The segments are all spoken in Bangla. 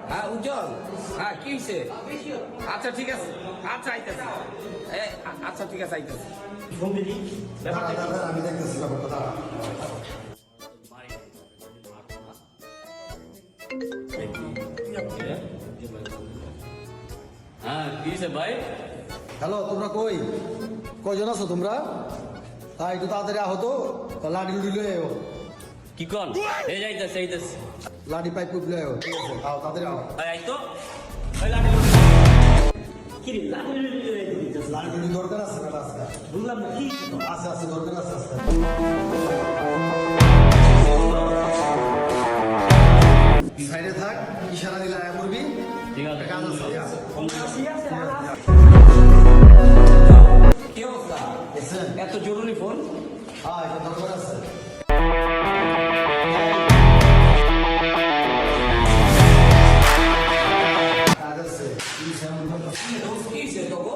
হ্যাঁ উজ্জ্বল, হ্যাঁ কি হয়েছে? আচ্ছা ঠিক আছে, আচ্ছা আইতেছে, আচ্ছা ঠিক আছে আইতেছে। আমি দেখতেছি ব্যাপারটা। হ্যাঁ কি হয়েছে ভাই? হ্যালো, তোমরা কয়জন আছো তোমরা? তাই একটু তাড়াতাড়ি আহতো, লাঠি লুটি লয়ে আও। কি কন? এই যাইতেছে এইতেছে। লাঠি পাইপ পুপ লয়ে আও, ঠিক আছে? আও তাড়াতাড়ি আও। আই তো ওই লাঠি কি রে লাঠি দিতেছ? লাঠি লুটি দরকার আছে না? আছে বললাম না কি আছে আছে দরকার আছে আছে। সাইডে থাক, ইশারা দিলে আয়া করবি। ঠিক আছে। কাজ আছে। কি অবস্থা? বুঝছেন? এত জরুরি ফোন? হ্যাঁ, এটা দরকার আছে। কাজ আছে। কি সমস্যা? কি হয়েছে তোকে?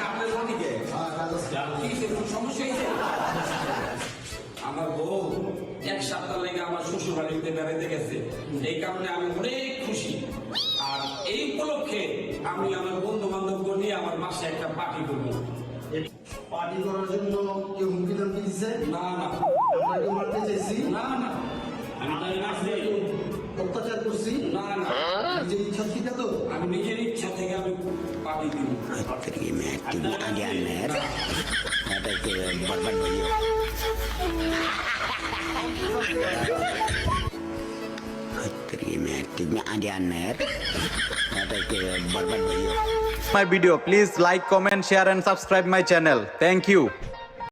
আপনার লাঠিকে? হ্যাঁ, কাজ আছে। কি হয়েছে? কোনো সমস্যা হয়েছে? আমার বউ এক সপ্তাহ লেগে আমার শ্বশুর বাড়িতে বেড়াতে গেছে, এই কারণে আমি অনেক খুশি। আর এই উপলক্ষে আমি আমার বন্ধু বান্ধব নিয়ে আমার মাসে একটা পার্টি করবো। পার্টি করার জন্য কেউ হুমকি ধমকি দিছে? না না আমরা কেউ মারতে চাইছি? না না, আমি তাই নাচতে অত্যাচার করছি? না না, নিজের ইচ্ছা ঠিক তো? আমি নিজের ইচ্ছা থেকে আমি পার্টি দিব। Terima kasih Aner. Ada ke berbat bayu. Terima kasih Aner. Ada ke berbat bayu. My video, please like, comment, share and subscribe my channel. Thank you.